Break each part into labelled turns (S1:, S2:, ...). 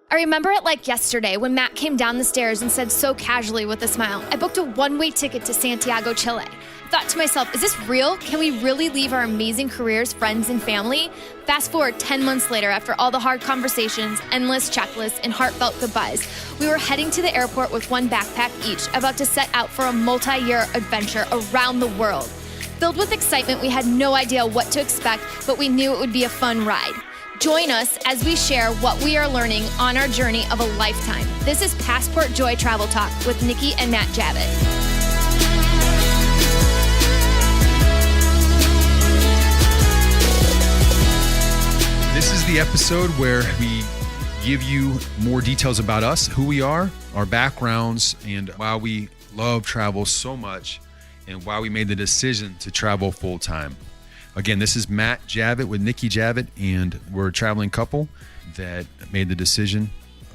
S1: I remember it like yesterday when Matt came down the stairs and said so casually with a smile, I booked a one-way ticket to Santiago, Chile. I thought to myself, is this real? Can we really leave our amazing careers, friends, and family? Fast forward 10 months later, after all the hard conversations, endless checklists, and heartfelt goodbyes, we were heading to the airport with one backpack each, about to set out for a multi-year adventure around the world. Filled with excitement, we had no idea what to expect, but we knew it would be a fun ride. Join us as we share what we are learning on our journey of a lifetime. This is Passport Joy Travel Talk with Nikki and Matt Javitt.
S2: This is the episode where we give you more details about us, who we are, our backgrounds, and why we love travel so much and why we made the decision to travel full time. Again, this is Matt Javitt with Nikki Javitt, and we're a traveling couple that made the decision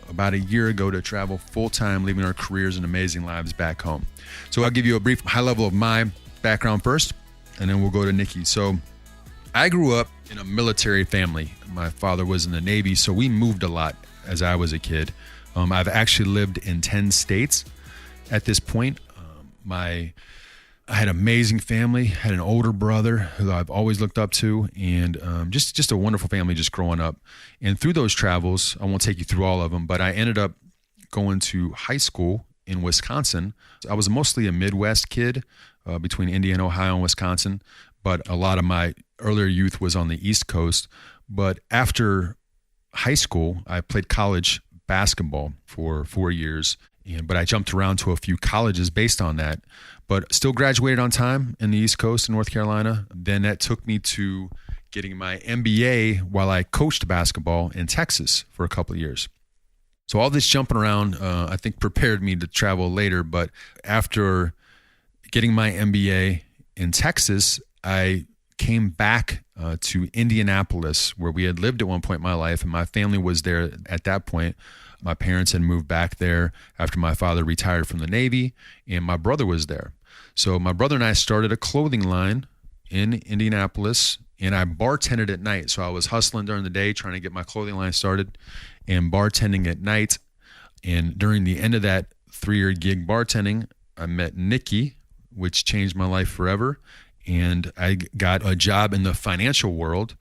S2: about a year ago to travel full-time, leaving our careers and amazing lives back home. So I'll give you a brief high level of my background first, and then we'll go to Nikki. So I grew up in a military family. My father was in the Navy, so we moved a lot as I was a kid. I've actually lived in 10 states at this point. I had an amazing family, had an older brother who I've always looked up to, and just a wonderful family just growing up. And through those travels, I won't take you through all of them, but I ended up going to high school in Wisconsin. I was mostly a Midwest kid between Indiana, Ohio, and Wisconsin, but a lot of my earlier youth was on the East Coast. But after high school, I played college basketball for 4 years, but I jumped around to a few colleges based on that, but still graduated on time in the East Coast in North Carolina. Then that took me to getting my MBA while I coached basketball in Texas for a couple of years. So all this jumping around, I think prepared me to travel later. But after getting my MBA in Texas, I came back to Indianapolis, where we had lived at one point in my life, and my family was there at that point. My parents had moved back there after my father retired from the Navy, and my brother was there. So my brother and I started a clothing line in Indianapolis, and I bartended at night. So I was hustling during the day trying to get my clothing line started and bartending at night. And during the end of that 3-year gig bartending, I met Nikki, which changed my life forever. And I got a job in the financial world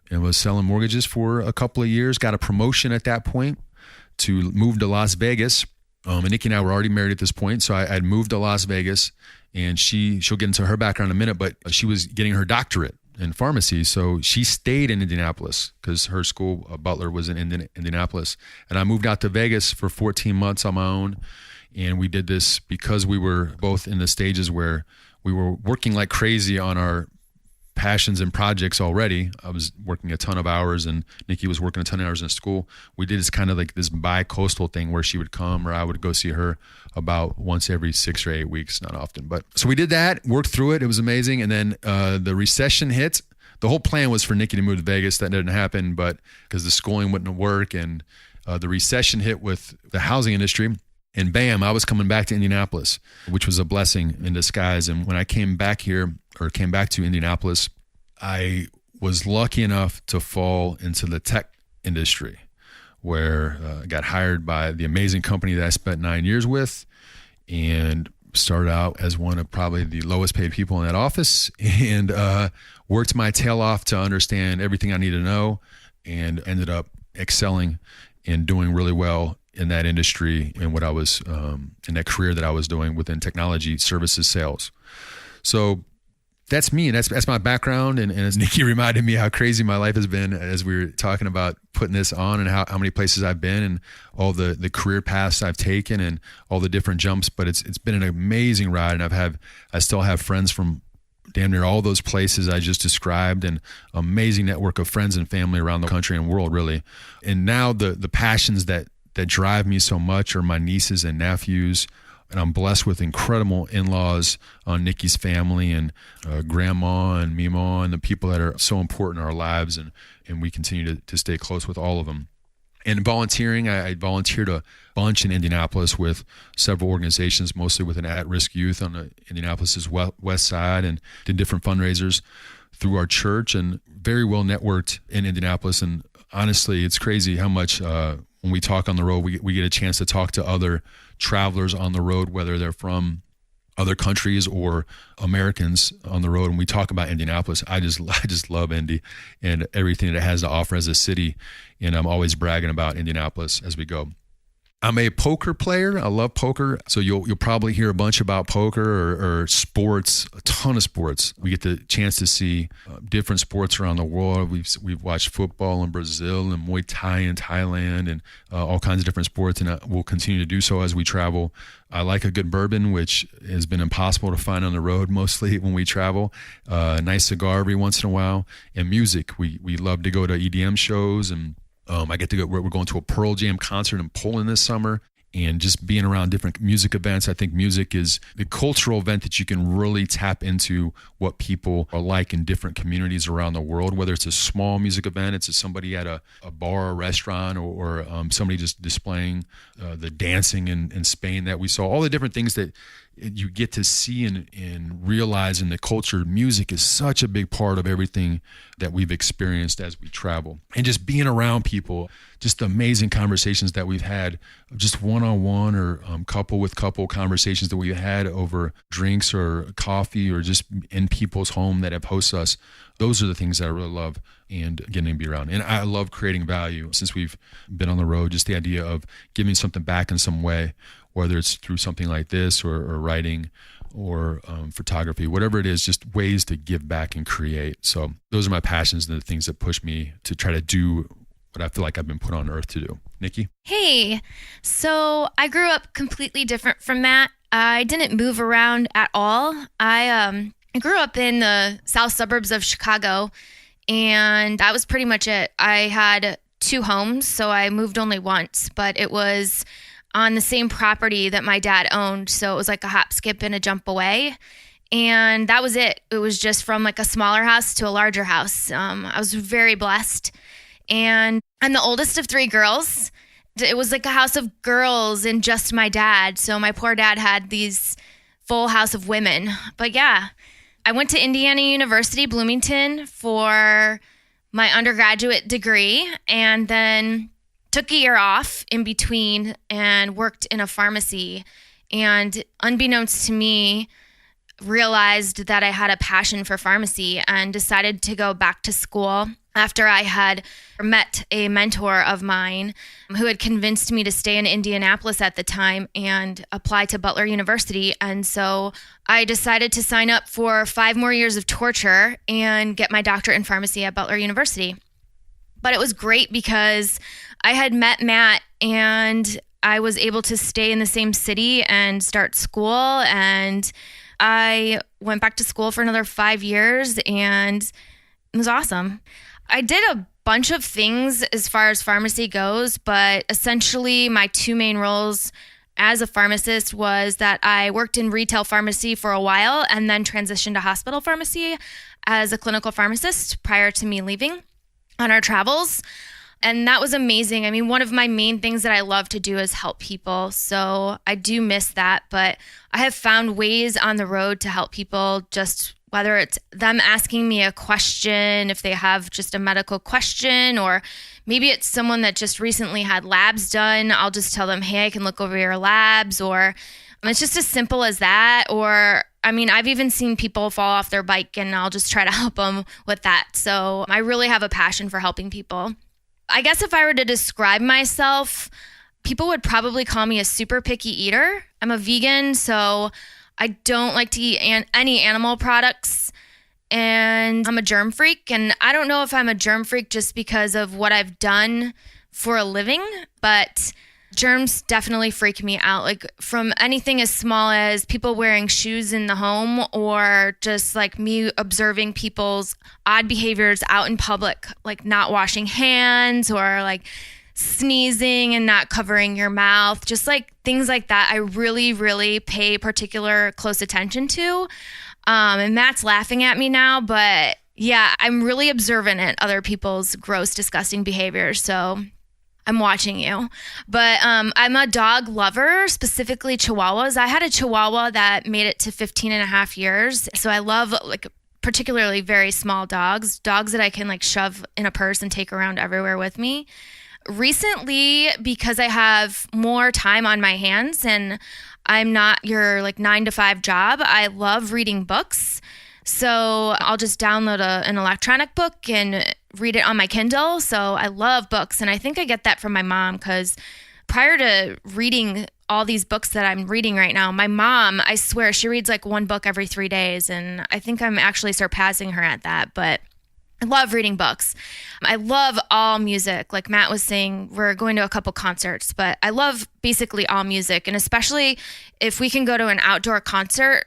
S2: and was selling mortgages for a couple of years, got a promotion at that point to move to Las Vegas. And Nikki and I were already married at this point. So I'd moved to Las Vegas, and she'll get into her background in a minute, but she was getting her doctorate in pharmacy. So she stayed in Indianapolis because her school, Butler, was in Indianapolis. And I moved out to Vegas for 14 months on my own. And we did this because we were both in the stages where we were working like crazy on our passions and projects already. I was working a ton of hours, and Nikki was working a ton of hours in school. We did this kind of like this bi-coastal thing where she would come or I would go see her about once every 6 or 8 weeks, not often. But so we did that, worked through it. It was amazing. And then the recession hit. The whole plan was for Nikki to move to Vegas. That didn't happen, but because the schooling wouldn't work, and the recession hit with the housing industry. And bam, I was coming back to Indianapolis, which was a blessing in disguise. And when I came back to Indianapolis, I was lucky enough to fall into the tech industry, where I got hired by the amazing company that I spent 9 years with, and started out as one of probably the lowest paid people in that office, and worked my tail off to understand everything I needed to know, and ended up excelling and doing really well in that industry and what I was in that career that I was doing within technology services sales. So that's me, and that's my background. And as Nikki reminded me how crazy my life has been as we were talking about putting this on, and how many places I've been and all the career paths I've taken and all the different jumps. But it's been an amazing ride, and I still have friends from damn near all those places I just described, and amazing network of friends and family around the country and world, really. And now the passions that drive me so much are my nieces and nephews, and I'm blessed with incredible in-laws on Nikki's family, and grandma and Mima, and the people that are so important in our lives, and we continue to stay close with all of them. And volunteering, I volunteered a bunch in Indianapolis with several organizations, mostly with an at-risk youth on the Indianapolis's west side, and did different fundraisers through our church, and very well networked in Indianapolis. And honestly, it's crazy how much when we talk on the road, we get a chance to talk to other travelers on the road, whether they're from other countries or Americans on the road, and we talk about Indianapolis. I just love Indy and everything that it has to offer as a city, and I'm always bragging about Indianapolis as we go. I'm a poker player. I love poker. So you'll probably hear a bunch about poker or sports, a ton of sports. We get the chance to see different sports around the world. We've watched football in Brazil and Muay Thai in Thailand and all kinds of different sports, and we'll continue to do so as we travel. I like a good bourbon, which has been impossible to find on the road mostly when we travel. A nice cigar every once in a while. And music. We love to go to EDM shows, and I get to go. We're going to a Pearl Jam concert in Poland this summer, and just being around different music events. I think music is the cultural event that you can really tap into what people are like in different communities around the world, whether it's a small music event, it's somebody at a bar or restaurant, or somebody just displaying the dancing in Spain that we saw, all the different things that you get to see and realize in the culture. Music is such a big part of everything that we've experienced as we travel. And just being around people, just the amazing conversations that we've had, just one-on-one or couple-with-couple conversations that we've had over drinks or coffee or just in people's home that have hosted us. Those are the things that I really love and getting to be around. And I love creating value since we've been on the road, just the idea of giving something back in some way, whether it's through something like this or writing or photography, whatever it is, just ways to give back and create. So those are my passions and the things that push me to try to do what I feel like I've been put on earth to do. Nikki?
S1: Hey, so I grew up completely different from Matt. I didn't move around at all. I grew up in the south suburbs of Chicago, and that was pretty much it. I had 2 homes, so I moved only once, but it was on the same property that my dad owned. So it was like a hop, skip, and a jump away. And that was it. It was just from like a smaller house to a larger house. I was very blessed. And I'm the oldest of 3 girls. It was like a house of girls and just my dad. So my poor dad had these full house of women. But yeah, I went to Indiana University, Bloomington for my undergraduate degree, and then took a year off in between and worked in a pharmacy. And unbeknownst to me, realized that I had a passion for pharmacy and decided to go back to school after I had met a mentor of mine who had convinced me to stay in Indianapolis at the time and apply to Butler University. And so I decided to sign up for 5 more years of torture and get my doctorate in pharmacy at Butler University. But it was great because I had met Matt and I was able to stay in the same city and start school. And I went back to school for another 5 years, and it was awesome. I did a bunch of things as far as pharmacy goes, but essentially my 2 main roles as a pharmacist was that I worked in retail pharmacy for a while and then transitioned to hospital pharmacy as a clinical pharmacist prior to me leaving on our travels. And that was amazing. I mean, one of my main things that I love to do is help people. So I do miss that, but I have found ways on the road to help people, just whether it's them asking me a question, if they have just a medical question, or maybe it's someone that just recently had labs done. I'll just tell them, hey, I can look over your labs, or it's just as simple as that. Or I mean, I've even seen people fall off their bike and I'll just try to help them with that. So I really have a passion for helping people. I guess if I were to describe myself, people would probably call me a super picky eater. I'm a vegan, so I don't like to eat any animal products, and I'm a germ freak. And I don't know if I'm a germ freak just because of what I've done for a living, but germs definitely freak me out. Like from anything as small as people wearing shoes in the home, or just like me observing people's odd behaviors out in public, like not washing hands or like sneezing and not covering your mouth, just like things like that. I really, really pay particular close attention to. And Matt's laughing at me now, but yeah, I'm really observant at other people's gross, disgusting behaviors. So I'm watching you. But I'm a dog lover, specifically Chihuahuas. I had a Chihuahua that made it to 15 and a half years. So I love like particularly very small dogs that I can like shove in a purse and take around everywhere with me.
S3: Recently, because I have more time on my hands and I'm not your 9 to 5 job, I love reading books. So I'll just download an electronic book and read it on my Kindle. So I love books. And I think I get that from my mom, because prior to reading all these books that I'm reading right now, my mom, I swear, she reads 1 book every 3 days. And I think I'm actually surpassing her at that. But I love reading books. I love all music. Like Matt was saying, we're going to a couple concerts, but I love basically all music. And especially if we can go to an outdoor concert,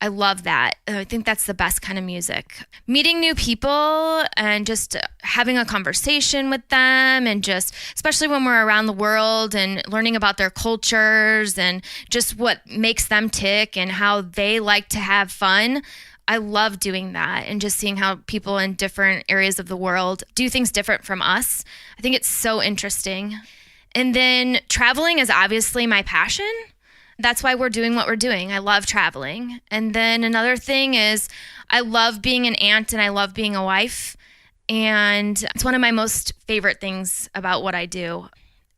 S3: I love that. I think that's the best kind of music. Meeting new people and just having a conversation with them, and just, especially when we're around the world, and learning about their cultures and just what makes them tick and how they like to have fun. I love doing that, and just seeing how people in different areas of the world do things different from us. I think it's so interesting. And then traveling is obviously my passion. That's why we're doing what we're doing. I love traveling. And then another thing is I love being an aunt and I love being a wife. And it's one of my most favorite things about what I do.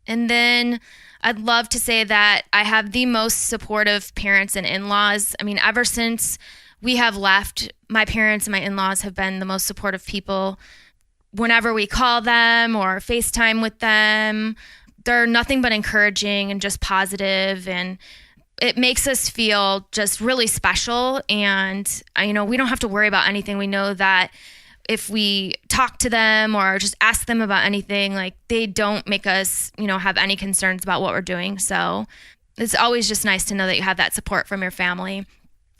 S3: And then I'd love to say that I have the most supportive parents and in-laws. I mean, ever since we have left, my parents and my in-laws have been the most supportive people. Whenever we call them or FaceTime with them, they're nothing but encouraging and just positive, and it makes us feel just really special. And, we don't have to worry about anything. We know that if we talk to them or just ask them about anything, they don't make us, have any concerns about what we're doing. So it's always just nice to know that you have that support from your family.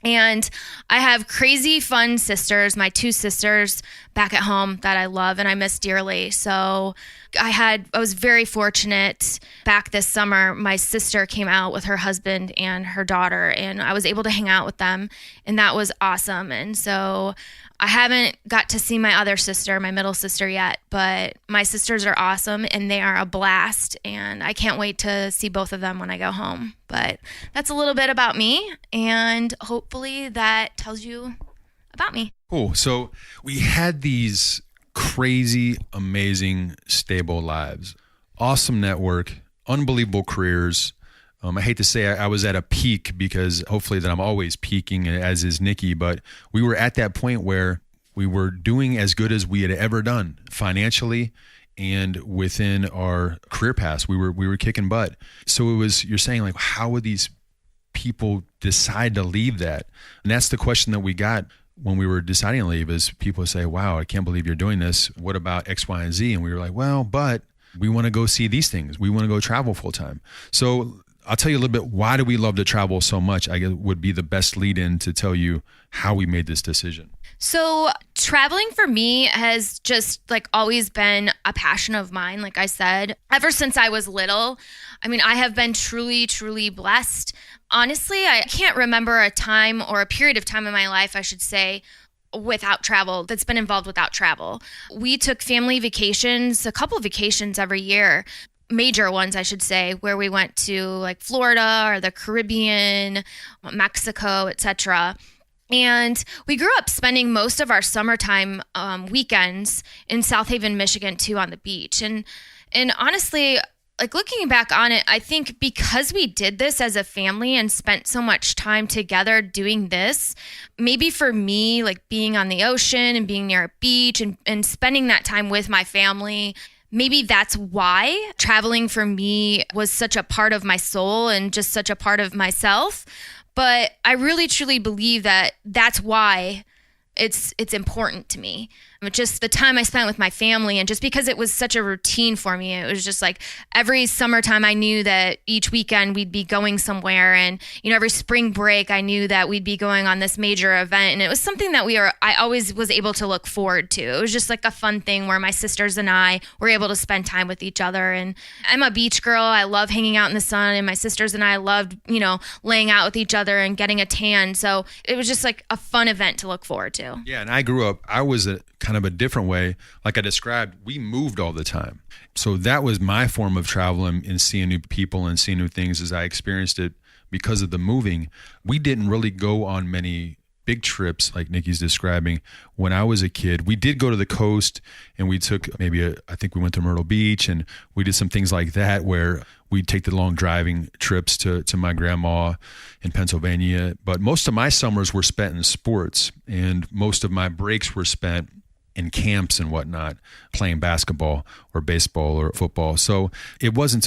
S3: And I have crazy fun sisters, my 2 sisters back at home that I love and I miss dearly. So I was very fortunate back this summer. My sister came out with her husband and her daughter, and I was able to hang out with them, and that was awesome. And so I haven't got to see my other sister, my middle sister, yet, but my sisters are awesome and they are a blast, and I can't wait to see both of them when I go home. But that's a little bit about me, and hopefully that tells you about me.
S2: Cool. So we had these crazy, amazing, stable lives, awesome network, unbelievable careers. I hate to say I was at a peak, because hopefully that I'm always peaking, as is Nikki, but we were at that point where we were doing as good as we had ever done financially and within our career paths. We were kicking butt. So it was, you're saying how would these people decide to leave that? And that's the question that we got when we were deciding to leave, is people say, wow, I can't believe you're doing this. What about X, Y, and Z? And we were like, well, but we want to go see these things. We want to go travel full time. So I'll tell you a little bit, why do we love to travel so much? I guess would be the best lead in to tell you how we made this decision.
S3: So traveling for me has just always been a passion of mine. Like I said, ever since I was little, I have been truly, truly blessed. Honestly, I can't remember a time or a period of time in my life, I should say, without travel, that's been involved without travel. We took family vacations, a couple of vacations every year. Major ones, I should say, where we went to Florida or the Caribbean, Mexico, etc. And we grew up spending most of our summertime weekends in South Haven, Michigan, too, on the beach. And honestly, looking back on it, I think because we did this as a family and spent so much time together doing this, maybe for me, being on the ocean and being near a beach and spending that time with my family, maybe that's why traveling for me was such a part of my soul and just such a part of myself. But I really, truly believe that that's why it's important to me. Just the time I spent with my family, and just because it was such a routine for me, it was just every summertime I knew that each weekend we'd be going somewhere, and every spring break I knew that we'd be going on this major event, and it was something that I always was able to look forward to. It was just a fun thing where my sisters and I were able to spend time with each other. And I'm a beach girl. I love hanging out in the sun, and my sisters and I loved laying out with each other and getting a tan. So it was just a fun event to look forward to.
S2: Yeah, and I grew up, I was kind of a different way. Like I described, we moved all the time. So that was my form of travel and seeing new people and seeing new things as I experienced it because of the moving. We didn't really go on many big trips like Nikki's describing when I was a kid. We did go to the coast and we took I think we went to Myrtle Beach and we did some things like that where we'd take the long driving trips to my grandma in Pennsylvania. But most of my summers were spent in sports and most of my breaks were spent in camps and whatnot, playing basketball or baseball or football. So it wasn't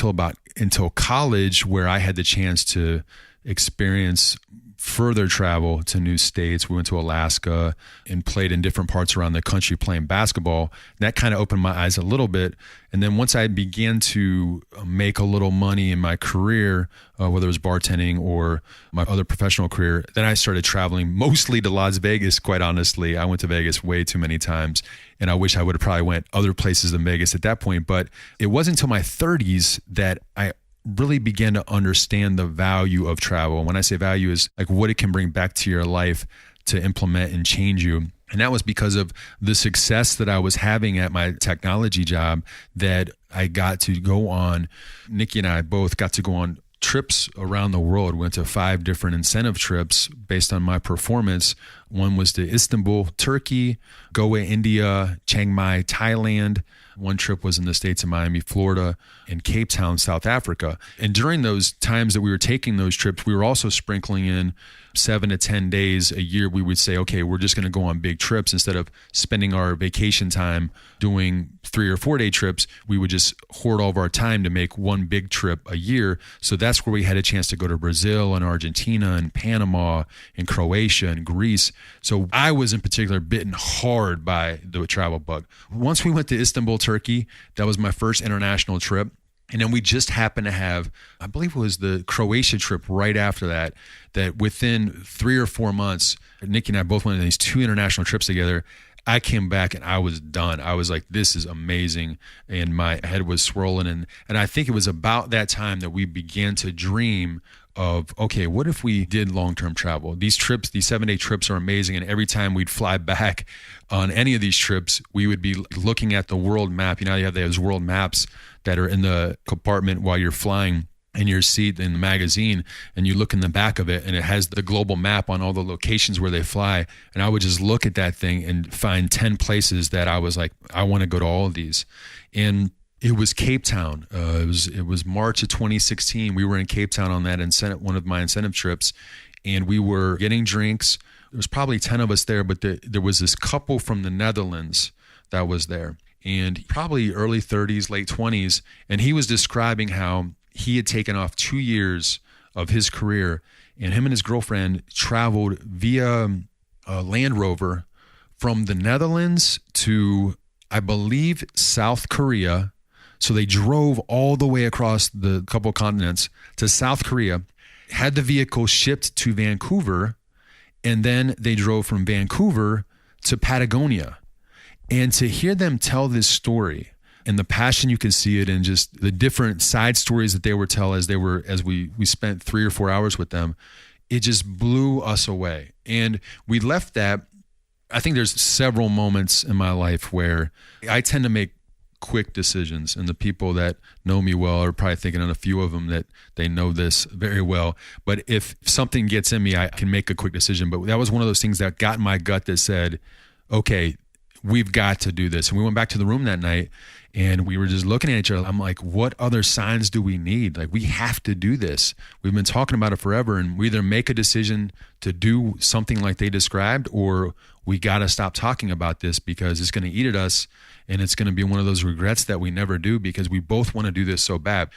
S2: until college where I had the chance to experience further travel to new states. We went to Alaska and played in different parts around the country playing basketball. That kind of opened my eyes a little bit. And then once I began to make a little money in my career, whether it was bartending or my other professional career, then I started traveling mostly to Las Vegas, quite honestly. I went to Vegas way too many times, and I wish I would have probably went other places than Vegas at that point. But it wasn't until my 30s that I really began to understand the value of travel. And when I say value is like what it can bring back to your life to implement and change you. And that was because of the success that I was having at my technology job that I got to go on. Nikki and I both got to go on trips around the world. We went to 5 different incentive trips based on my performance. One was to Istanbul, Turkey, Goa, India, Chiang Mai, Thailand. One trip was in the States of Miami, Florida, and Cape Town, South Africa. And during those times that we were taking those trips, we were also sprinkling in 7 to 10 days a year. We would say, okay, we're just going to go on big trips. Instead of spending our vacation time doing 3 or 4 day trips, we would just hoard all of our time to make one big trip a year. So that's where we had a chance to go to Brazil and Argentina and Panama and Croatia and Greece. So I was in particular bitten hard by the travel bug. Once we went to Istanbul, Turkey, that was my first international trip. And then we just happened to have, I believe it was the Croatia trip right after that, that within 3 or 4 months, Nikki and I both went on these 2 international trips together. I came back and I was done. I was like, this is amazing. And my head was swirling. And I think it was about that time that we began to dream of, okay, what if we did long-term travel? These trips, these 7-day trips are amazing. And every time we'd fly back on any of these trips, we would be looking at the world map. You know, you have those world maps that are in the compartment while you're flying in your seat in the magazine, and you look in the back of it and it has the global map on all the locations where they fly. And I would just look at that thing and find 10 places that I was like, I want to go to all of these. And it was Cape Town. It was March of 2016. We were in Cape Town on that one of my incentive trips, and we were getting drinks. There was probably 10 of us there, but there was this couple from the Netherlands that was there, and probably early 30s, late 20s. And he was describing how he had taken off 2 years of his career, and him and his girlfriend traveled via a Land Rover from the Netherlands to, I believe, South Korea. So they drove all the way across the couple continents to South Korea, had the vehicle shipped to Vancouver, and then they drove from Vancouver to Patagonia. And to hear them tell this story and the passion, you can see it in just the different side stories that they were tell as we spent 3 or 4 hours with them, it just blew us away. And we left that. I think there's several moments in my life where I tend to make quick decisions, and the people that know me well are probably thinking on a few of them that they know this very well. But if something gets in me, I can make a quick decision. But that was one of those things that got in my gut that said, okay, we've got to do this. And we went back to the room that night and we were just looking at each other. I'm like, what other signs do we need? Like, we have to do this. We've been talking about it forever, and we either make a decision to do something like they described, or we got to stop talking about this because it's going to eat at us. And it's going to be one of those regrets that we never do because we both want to do this so bad.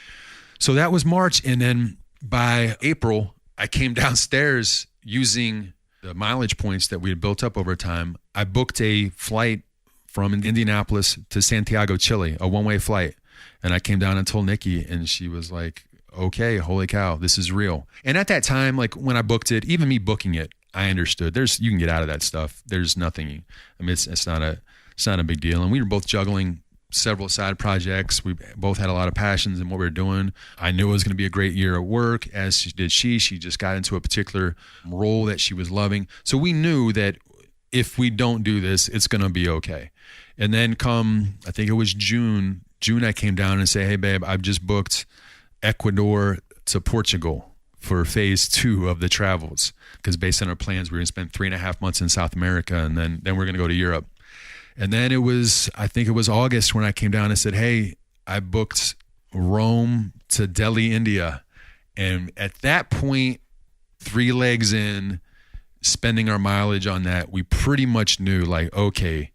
S2: So that was March. And then by April, I came downstairs using the mileage points that we had built up over time. I booked a flight from Indianapolis to Santiago, Chile, a one-way flight. And I came down and told Nikki, and she was like, okay, holy cow, this is real. And at that time, like when I booked it, even me booking it, I understood you can get out of that stuff. There's nothing, I mean, it's not a big deal. And we were both juggling several side projects. We both had a lot of passions in what we were doing. I knew it was going to be a great year at work, as did she. She just got into a particular role that she was loving. So we knew that if we don't do this, it's going to be okay. And then I think it was June, I came down and say, hey babe, I've just booked Ecuador to Portugal for phase 2 of the travels, because based on our plans, we were going to spend 3.5 months in South America, and then we're going to go to Europe. And then I think it was August when I came down and said, hey, I booked Rome to Delhi, India. And at that point, 3 legs in, spending our mileage on that, we pretty much knew, like, okay,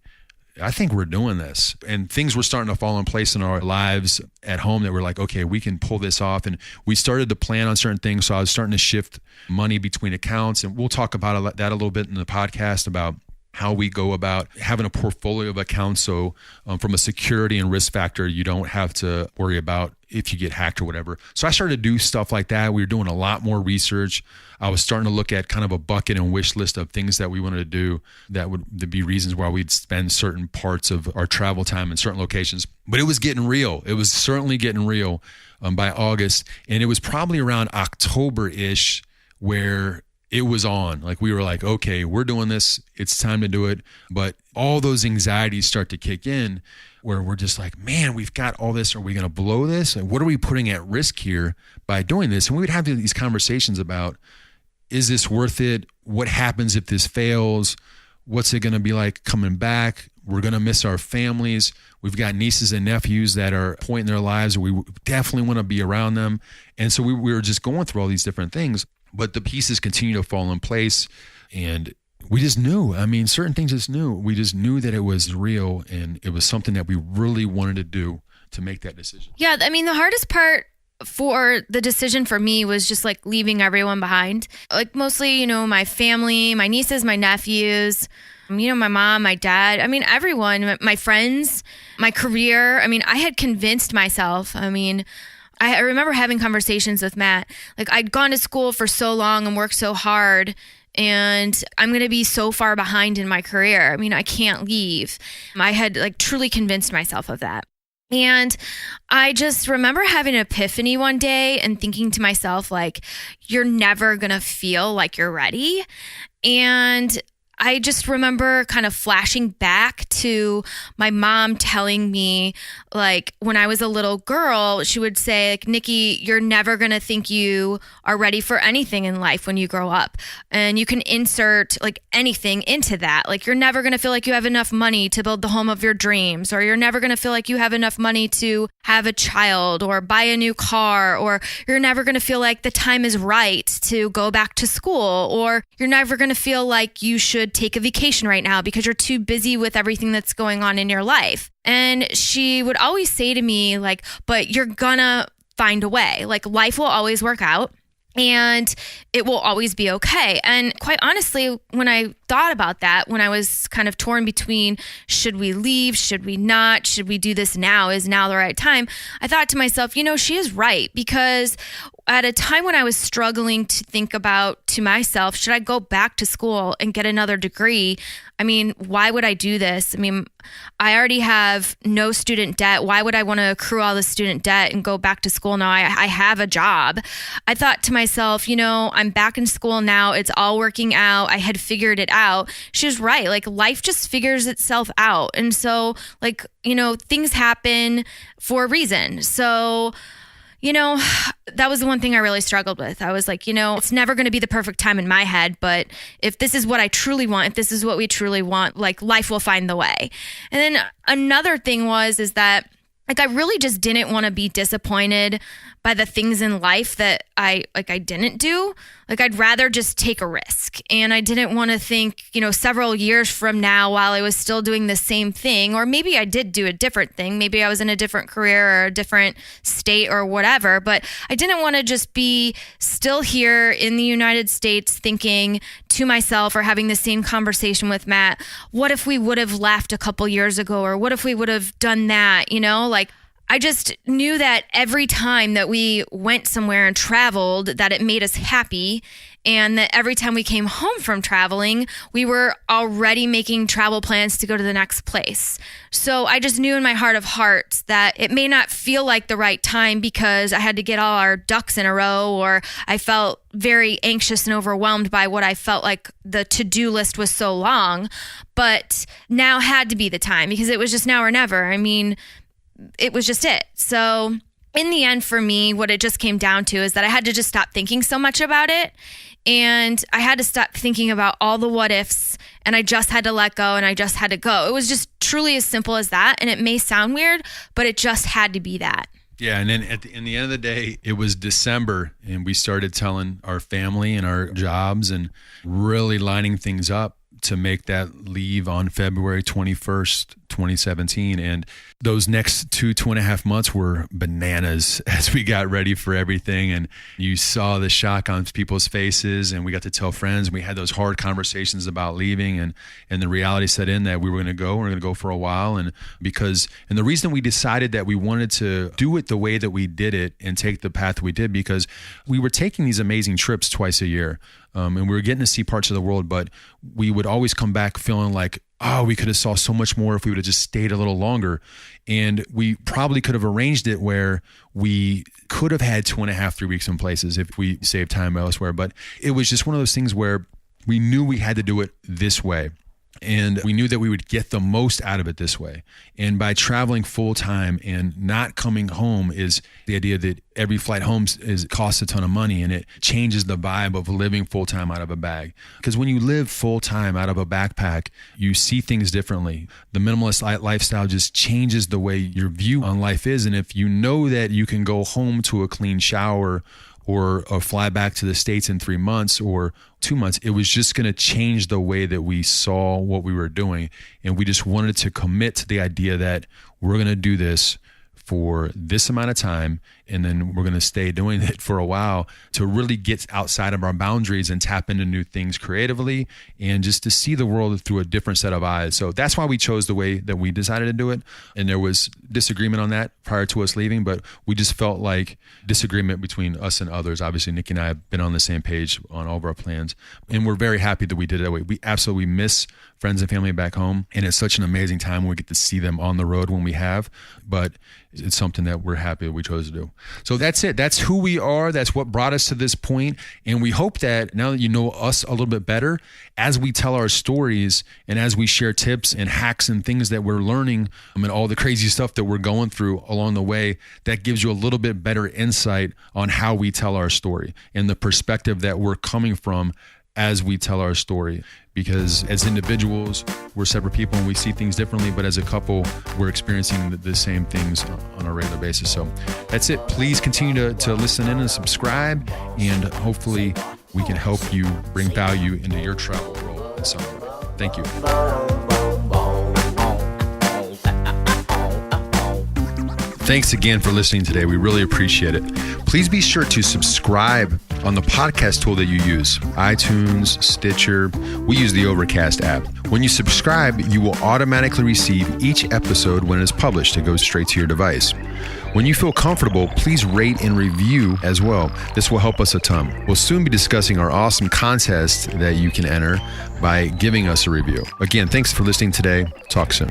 S2: I think we're doing this. And things were starting to fall in place in our lives at home that we're like, okay, we can pull this off. And we started to plan on certain things. So I was starting to shift money between accounts. And we'll talk about that a little bit in the podcast about how we go about having a portfolio of accounts. So from a security and risk factor, you don't have to worry about if you get hacked or whatever. So I started to do stuff like that. We were doing a lot more research. I was starting to look at kind of a bucket and wish list of things that we wanted to do that would be reasons why we'd spend certain parts of our travel time in certain locations. But it was getting real. It was certainly getting real by August. And it was probably around October-ish where it was on. Like we were like, okay, we're doing this. It's time to do it. But all those anxieties start to kick in where we're just like, man, we've got all this. Are we going to blow this? And what are we putting at risk here by doing this? And we would have these conversations about, is this worth it? What happens if this fails? What's it going to be like coming back? We're going to miss our families. We've got nieces and nephews that are at a point in their lives where we definitely want to be around them. And so we were just going through all these different things. But the pieces continue to fall in place, and we just knew. I mean, certain things just knew. We just knew that it was real, and it was something that we really wanted to do to make that decision.
S3: Yeah, I mean, the hardest part for the decision for me was just like leaving everyone behind. Like mostly, my family, my nieces, my nephews, my mom, my dad. I mean, everyone, my friends, my career. I mean, I had convinced myself. I remember having conversations with Matt. Like, I'd gone to school for so long and worked so hard, and I'm going to be so far behind in my career. I mean, I can't leave. I had truly convinced myself of that. And I just remember having an epiphany one day and thinking to myself, like, you're never going to feel like you're ready. And I just remember kind of flashing back to my mom telling me, like, when I was a little girl, she would say, like, Nikki, you're never going to think you are ready for anything in life when you grow up. And you can insert anything into that. Like, you're never going to feel like you have enough money to build the home of your dreams, or you're never going to feel like you have enough money to have a child or buy a new car, or you're never going to feel like the time is right to go back to school, or you're never going to feel like you should take a vacation right now because you're too busy with everything that's going on in your life. And she would always say to me, like, but you're gonna find a way. Like, life will always work out and it will always be okay. And quite honestly, when I thought about that, when I was kind of torn between, should we leave? Should we not? Should we do this now? Is now the right time? I thought to myself, she is right, because at a time when I was struggling to think about to myself, should I go back to school and get another degree? I mean, why would I do this? I mean, I already have no student debt. Why would I want to accrue all the student debt and go back to school now? I have a job. I thought to myself, I'm back in school now. It's all working out. I had figured it out. She was right. Like, life just figures itself out. And so, things happen for a reason. So, that was the one thing I really struggled with. I was like, it's never going to be the perfect time in my head, but if this is what I truly want, if this is what we truly want, life will find the way. And then another thing is that I really just didn't want to be disappointed by the things in life that I didn't do. I'd rather just take a risk. And I didn't want to think, several years from now, while I was still doing the same thing, or maybe I did do a different thing. Maybe I was in a different career or a different state or whatever, but I didn't want to just be still here in the United States thinking to myself, or having the same conversation with Matt, what if we would have left a couple years ago? Or what if we would have done that? I just knew that every time that we went somewhere and traveled, that it made us happy. And that every time we came home from traveling, we were already making travel plans to go to the next place. So I just knew in my heart of hearts that it may not feel like the right time because I had to get all our ducks in a row, or I felt very anxious and overwhelmed by what I felt like the to-do list was so long. But now had to be the time, because it was just now or never. I mean, it was just it. So in the end, for me, what it just came down to is that I had to just stop thinking so much about it. And I had to stop thinking about all the what ifs, and I just had to let go, and I just had to go. It was just truly as simple as that. And it may sound weird, but it just had to be that.
S2: Yeah, and then in the end of the day, it was December, and we started telling our family and our jobs and really lining things up to make that leave on February 21st, 2017. And those next 2.5 months were bananas as we got ready for everything. And you saw the shock on people's faces, and we got to tell friends. We had those hard conversations about leaving, and the reality set in that we were going to go for a while. And the reason we decided that we wanted to do it the way that we did it and take the path we did, because we were taking these amazing trips twice a year. And we were getting to see parts of the world, but we would always come back feeling like, oh, we could have saw so much more if we would have just stayed a little longer. And we probably could have arranged it where we could have had 2.5, 3 weeks in places if we saved time elsewhere. But it was just one of those things where we knew we had to do it this way. And we knew that we would get the most out of it this way. And by traveling full time and not coming home is the idea that every flight home costs a ton of money, and it changes the vibe of living full time out of a bag. Because when you live full time out of a backpack, you see things differently. The minimalist lifestyle just changes the way your view on life is. And if you know that you can go home to a clean shower or fly back to the States in 3 months or 2 months, it was just going to change the way that we saw what we were doing. And we just wanted to commit to the idea that we're going to do this for this amount of time, and then we're going to stay doing it for a while to really get outside of our boundaries and tap into new things creatively and just to see the world through a different set of eyes. So that's why we chose the way that we decided to do it. And there was disagreement on that prior to us leaving, but we just felt like disagreement between us and others. Obviously, Nikki and I have been on the same page on all of our plans, and we're very happy that we did it that way. We absolutely miss friends and family back home, and it's such an amazing time when we get to see them on the road when we have, but it's something that we're happy that we chose to do. So that's it. That's who we are. That's what brought us to this point. And we hope that now that you know us a little bit better, as we tell our stories and as we share tips and hacks and things that we're learning and all the crazy stuff that we're going through along the way, that gives you a little bit better insight on how we tell our story and the perspective that we're coming from as we tell our story. Because as individuals, we're separate people and we see things differently, but as a couple, we're experiencing the same things on a regular basis. So that's it. Please continue to listen in and subscribe, and hopefully we can help you bring value into your travel world in some way. Thank you. Thanks again for listening today. We really appreciate it. Please be sure to subscribe on the podcast tool that you use, iTunes, Stitcher. We use the Overcast app. When you subscribe, you will automatically receive each episode when it is published. It goes straight to your device. When you feel comfortable, please rate and review as well. This will help us a ton. We'll soon be discussing our awesome contest that you can enter by giving us a review. Again, thanks for listening today. Talk soon.